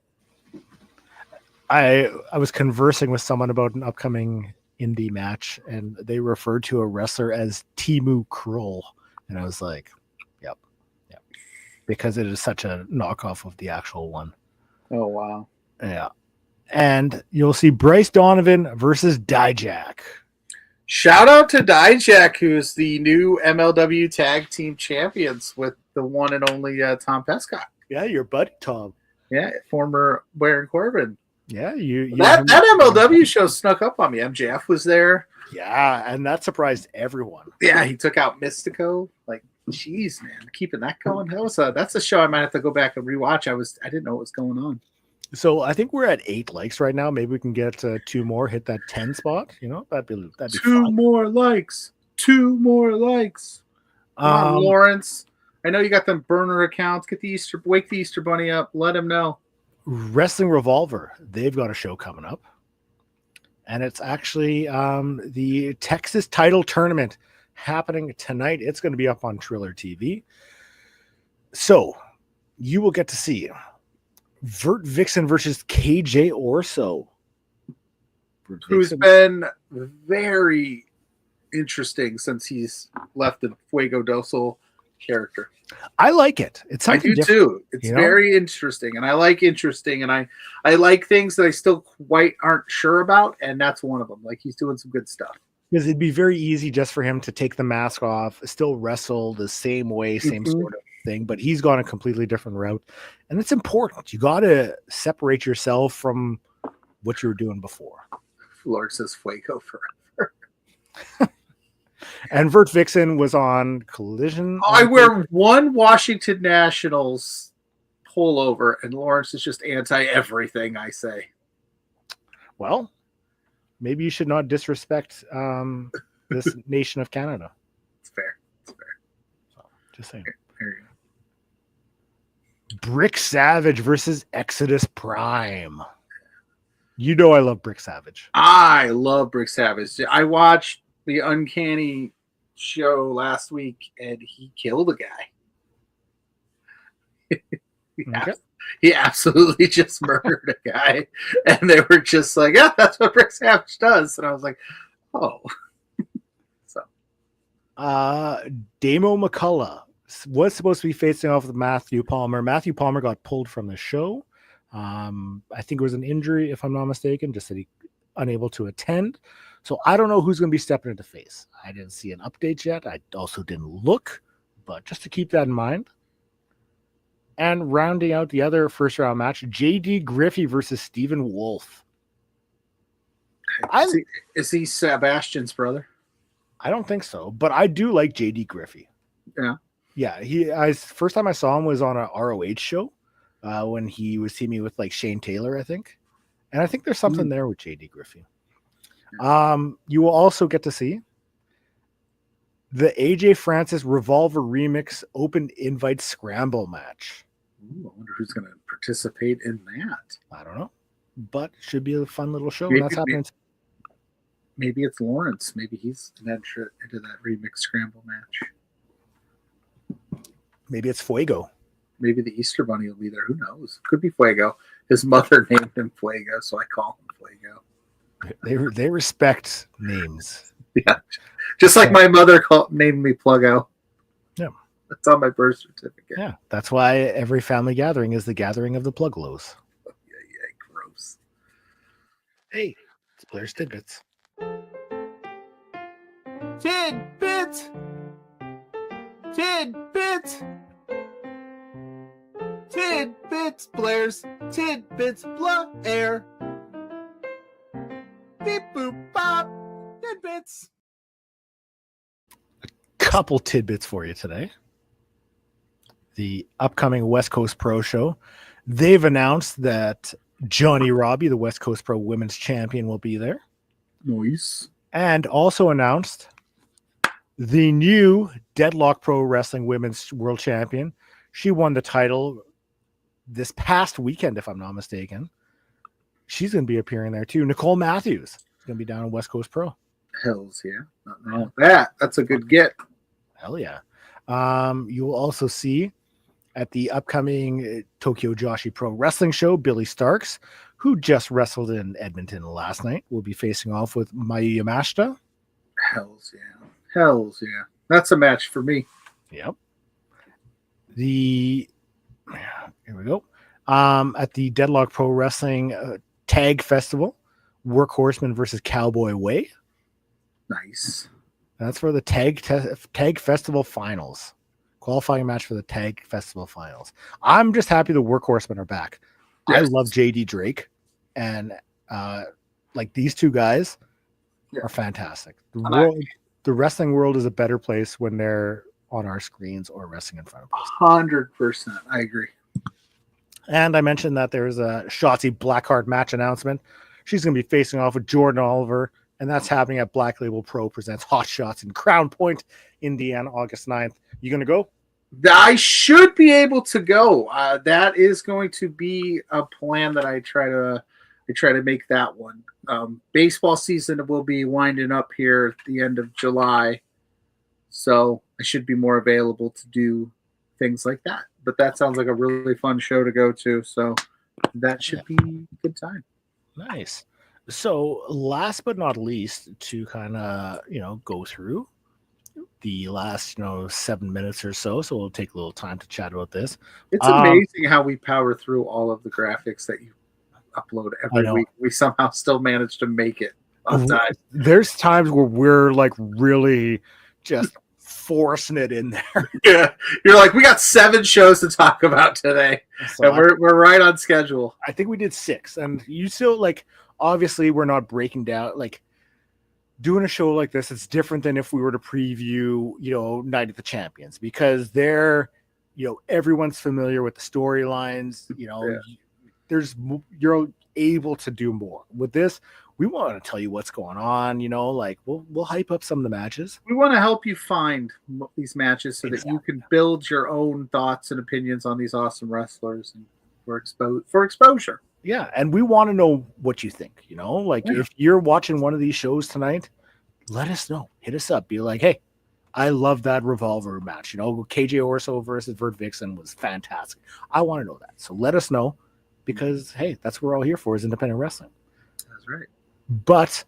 I was conversing with someone about an upcoming indie match, and they referred to a wrestler as Timu Kroll. And I was like, yep. Because it is such a knockoff of the actual one. Oh, wow. Yeah. And you'll see Bryce Donovan versus Dijak. Shout out to Dijak, who's the new MLW Tag Team Champions with the one and only Tom Pescott. Yeah, your buddy Tom. Yeah, former Baron Corbin. Yeah, that MLW show snuck up on me. MJF was there. Yeah, and that surprised everyone. Yeah, he took out Mystico. Like, jeez, man, keeping that going. That's a show I might have to go back and rewatch. I didn't know what was going on. So I think we're at 8 likes right now. Maybe we can get 2 more, hit that 10 spot. You know, that'd be 2 fun. more likes. 2 more likes. Come on, Lawrence. I know you got them burner accounts. Wake the Easter Bunny up. Let him know. Wrestling Revolver, they've got a show coming up, and it's actually the Texas title tournament happening tonight. It's going to be up on Triller TV, so you will get to see Vert Vixen versus KJ Orso, who's been very interesting since he's left the Fuego Docil character. I like it. It's something I do too. It's very interesting, and I like interesting, and I like things that I still quite aren't sure about, and that's one of them. Like, he's doing some good stuff. Because it'd be very easy just for him to take the mask off, still wrestle the same way, same sort of thing, but he's gone a completely different route, and it's important. You got to separate yourself from what you were doing before. Lord says Fuego forever. And Vert Vixen was on Collision. I wear one Washington Nationals pullover, and Lawrence is just anti everything I say. Well, maybe you should not disrespect this nation of Canada. It's fair. It's fair. So, just saying. Fair. Brick Savage versus Exodus Prime. You know I love Brick Savage. I love Brick Savage. I watched the Uncanny show last week, and he killed a guy. He absolutely just murdered a guy, and they were just like, "Yeah, that's what Brick Savage does." And I was like, "Oh." So, Damo McCullough was supposed to be facing off with Matthew Palmer. Matthew Palmer got pulled from the show. I think it was an injury, if I'm not mistaken. Just that he unable to attend. So I don't know who's going to be stepping into face. I didn't see an update yet. I also didn't look, but just to keep that in mind. And rounding out the other first round match, JD Griffey versus Stephen Wolf. Is he Sebastian's brother? I don't think so, but I do like JD Griffey. Yeah. First time I saw him was on a ROH show when he was teaming with like Shane Taylor, I think. And I think there's something there with JD Griffey. You will also get to see the AJ Francis Revolver Remix Open Invite Scramble match. Ooh, I wonder who's going to participate in that. I don't know, but it should be a fun little show. Maybe it's Lawrence. Maybe he's an entrant into that Remix Scramble match. Maybe it's Fuego. Maybe the Easter Bunny will be there. Who knows? Could be Fuego. His mother named him Fuego, so I call him Fuego. They respect names. Yeah, just like my mother named me Pluggo. Yeah, that's on my birth certificate. Yeah, that's why every family gathering is the gathering of the Plugglos. Oh, yeah, gross. Hey, it's Blairs Tidbits. Tidbits. Tidbits. Tidbits. Blairs Tidbits. Blair. Beep boop bop. Tidbits. A couple tidbits for you today. The upcoming West Coast Pro Show. They've announced that Johnny Robbie, the West Coast Pro Women's Champion, will be there. Nice. And also announced the new Deadlock Pro Wrestling Women's World Champion. She won the title this past weekend, if I'm not mistaken. She's going to be appearing there too. Nicole Matthews is going to be down in West Coast Pro. Hells yeah. Nothing wrong with that. That's a good get. Hell yeah. You will also see at the upcoming Tokyo Joshi Pro Wrestling Show, Billy Starks, who just wrestled in Edmonton last night, will be facing off with Mayu Yamashita. Hells yeah. Hells yeah. That's a match for me. Yep. Here we go. At the Deadlock Pro Wrestling Tag Festival, Workhorseman versus Cowboy Way. Nice. That's for the Tag Festival Finals. Qualifying match for the Tag Festival Finals. I'm just happy the Workhorsemen are back. Yes. I love JD Drake, and like these two guys are fantastic. The wrestling world is a better place when they're on our screens or wrestling in front of us. 100%. I agree. And I mentioned that there's a Shotzi Blackheart match announcement. She's going to be facing off with Jordan Oliver, and that's happening at Black Label Pro Presents Hot Shots in Crown Point, Indiana, August 9th. You going to go? I should be able to go. That is going to be a plan that I try to make that one. Baseball season will be winding up here at the end of July, so I should be more available to do things like that. But that sounds like a really fun show to go to, so that should be a good time. Nice. So last but not least, to kind of go through the last 7 minutes or so we'll take a little time to chat about this. It's amazing how we power through all of the graphics that you upload every week. We somehow still manage to make it on time. There's times where we're like really just forcing it in there. Yeah, you're like, we got 7 shows to talk about today, so and we're right on schedule. I think we did 6, and you still obviously we're not breaking down doing a show like this. It's different than if we were to preview Night of the Champions, because they're everyone's familiar with the storylines. You're able to do more with this. We want to tell you what's going on. We'll hype up some of the matches. We want to help you find these matches so that you can build your own thoughts and opinions on these awesome wrestlers and for exposure. Yeah, and we want to know what you think. If you're watching one of these shows tonight, let us know. Hit us up. Be like, hey, I love that Revolver match. KJ Orso versus Vert Vixen was fantastic. I want to know that. So let us know, because hey, that's what we're all here for, is independent wrestling. That's right. But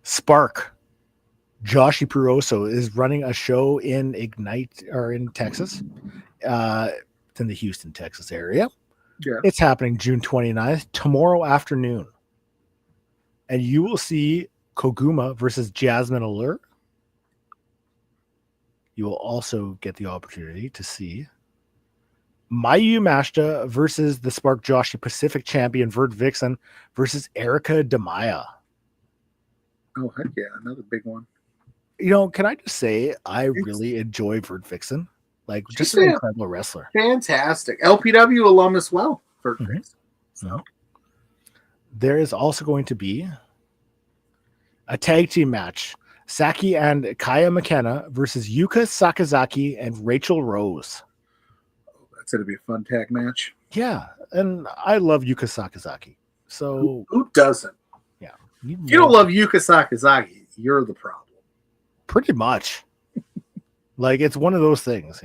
Spark, Joshi Puroso, is running a show in Ignite or in Texas. It's in the Houston, Texas area. Yeah. It's happening June 29th, tomorrow afternoon. And you will see Koguma versus Jasmine Allure. You will also get the opportunity to see Mayu Mashita versus the Spark Joshi Pacific champion Vert Vixen versus Erica Demaya. Oh, heck yeah. Another big one. Can I just say, I really enjoy Vert Vixen. Just an incredible wrestler. Fantastic. LPW alum as well. Vert Vixen. So. There is also going to be a tag team match. Saki and Kaya McKenna versus Yuka Sakazaki and Rachel Rose. That's going to be a fun tag match. Yeah, and I love Yuka Sakazaki. So who doesn't? Yeah. If you don't love Yuka Sakazaki, you're the problem. Pretty much. It's one of those things,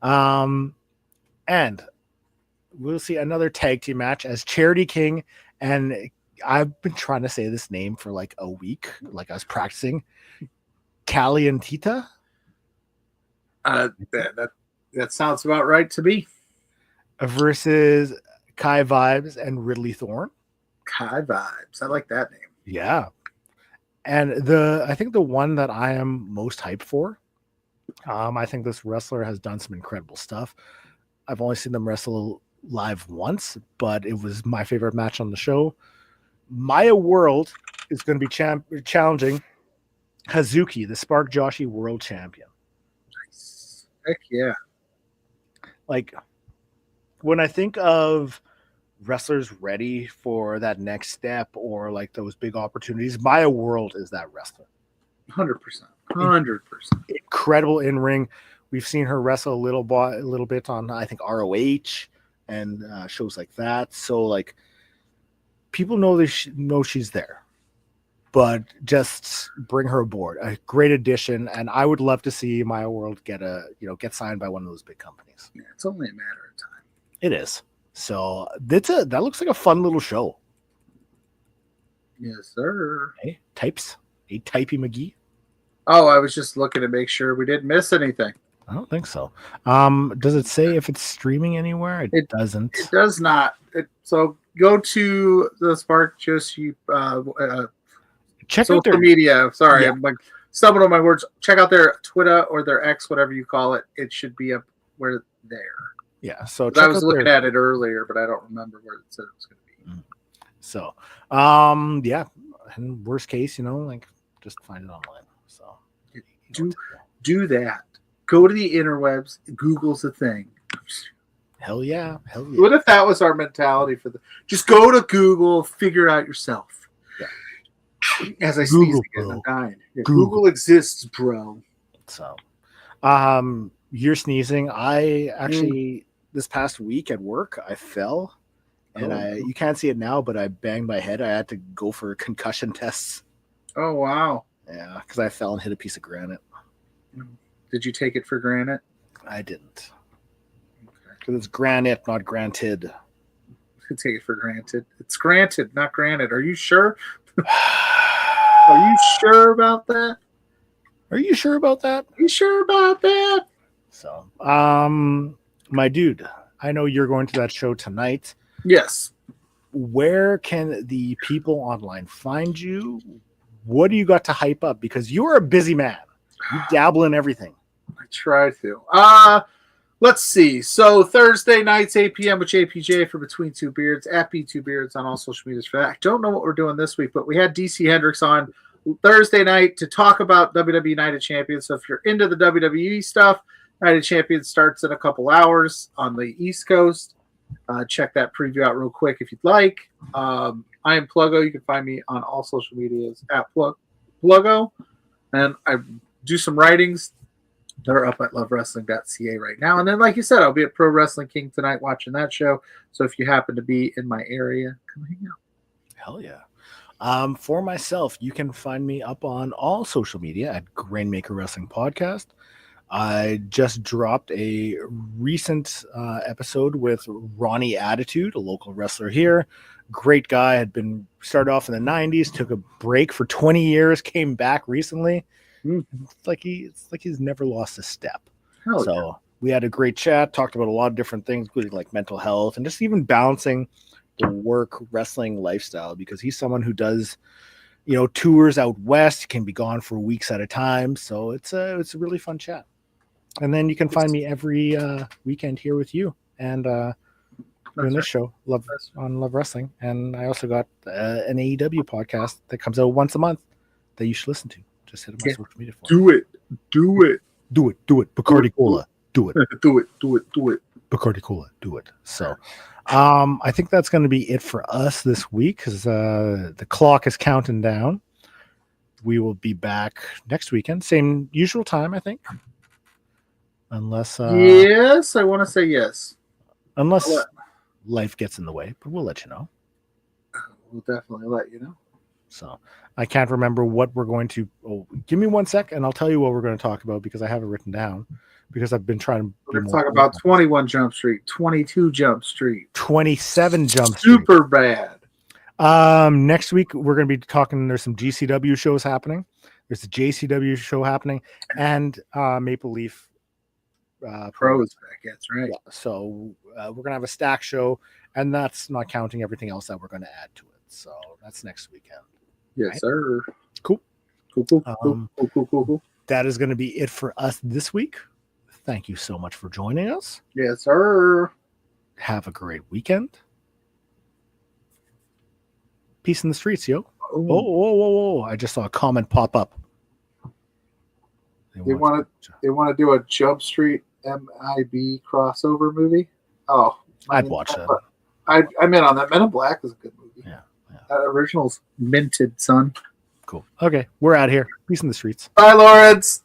And we'll see another tag team match as Charity King, and I've been trying to say this name for a week, I was practicing. Callie and Tita. That sounds about right to me. Versus Kai Vibes and Ridley Thorne. Kai Vibes. I like that name. Yeah. And I think the one that I am most hyped for, I think this wrestler has done some incredible stuff. I've only seen them wrestle live once, but it was my favorite match on the show. Maya World is going to be challenging Hazuki, the Spark Joshi World Champion. Nice. Heck yeah. When I think of wrestlers ready for that next step or those big opportunities, Maya World is that wrestler. 100%. 100%. Incredible in ring. We've seen her wrestle a little bit on, I think, ROH and shows like that. So people know she's there, but just bring her aboard. A great addition, and I would love to see Maya World get signed by one of those big companies. Yeah, it's only a matter of time. It is. So that looks like a fun little show. Yes, sir. Hey, Typey McGee. Oh, I was just looking to make sure we didn't miss anything. I don't think so. Does it say if it's streaming anywhere? It doesn't. It does not. So go to the Spark Joshi Check social out their media. Sorry, Yeah. I'm like stumbling on my words. Check out their Twitter or their X, whatever you call it. It should be up where there. Yeah. So I check was out looking their, at it earlier, but I don't remember where it said it was going to be. So, yeah. And worst case, like just find it online. So Do that. Go to the interwebs. Google's a thing. hell yeah. What if that was our mentality for just go to Google, figure it out yourself. Yeah. As I sneeze Google, again, I'm dying. Yeah, Google. Google exists, bro. So, you're sneezing. I actually this past week at work I fell, and you can't see it now, but I banged my head. I had to go for concussion tests. Oh wow. Yeah, because I fell and hit a piece of granite. Did you take it for granted? I didn't. Because it's granite, not granted. Take it for granted. It's granted, not granted. Are you sure? Are you sure about that? Are you sure about that? Are you sure about that? So, my dude, I know you're going to that show tonight. Yes. Where can the people online find you? What do you got to hype up? Because you're a busy man. You dabble in everything. I try to. Let's see. So Thursday nights, 8 p.m. with JPJ for Between Two Beards at B2Beards on all social medias for that. I don't know what we're doing this week, but we had DC Hendricks on Thursday night to talk about WWE Night of Champions. So if you're into the WWE stuff, Night of Champions starts in a couple hours on the East Coast. Check that preview out real quick if you'd like. I am PLUGGO. You can find me on all social medias at PLUGGO. And I do some writings. They're up at lovewrestling.ca right now. And then, like you said, I'll be at Pro Wrestling King tonight watching that show. So if you happen to be in my area, come hang out. Hell yeah. For myself, you can find me up on all social media at Grainmaker Wrestling Podcast. I just dropped a recent episode with Ronnie Attitude, a local wrestler here. Great guy, had been started off in the 90s, took a break for 20 years, came back recently. It's like he's never lost a step. We had a great chat, talked about a lot of different things, including like mental health and just even balancing the work wrestling lifestyle, because he's someone who does tours out west, can be gone for weeks at a time. So it's a really fun chat. And then you can find me every weekend here with you and doing this show, Love Wrestling. And I also got an AEW podcast that comes out once a month that you should listen to. Just hit up my social media for Do it. Bacardi Cola. Do it. Do it. Bacardi Cola. Do it. So I think that's going to be it for us this week, because the clock is counting down. We will be back next weekend. Same usual time, I think. Unless yes, I want to say yes. Unless life gets in the way, but we'll let you know. We'll definitely let you know. So I can't remember what we're going to. Oh, give me 1 sec, and I'll tell you what we're going to talk about, because I have it written down. Because I've been trying to. We're going to talk about 21 Jump Street, 22 Jump Street, 27 Jump Street. Super bad. Next week we're going to be talking. There's some GCW shows happening. There's a JCW show happening, and Maple Leaf. Pros, I guess, right? Yeah, so we're gonna have a stack show, and that's not counting everything else that we're going to add to it. So that's next weekend. Yes, right? Sir. Cool. Cool. That is going to be it for us this week. Thank you so much for joining us. Yes, sir. Have a great weekend. Peace in the streets, yo. Oh! I just saw a comment pop up. They want to do a Jump Street MIB crossover movie. Oh, I'd watch that. I'm in on that. Men in Black is a good movie. Yeah. That original's minted, son. Cool. Okay, we're out of here. Peace in the streets. Bye, Lawrence.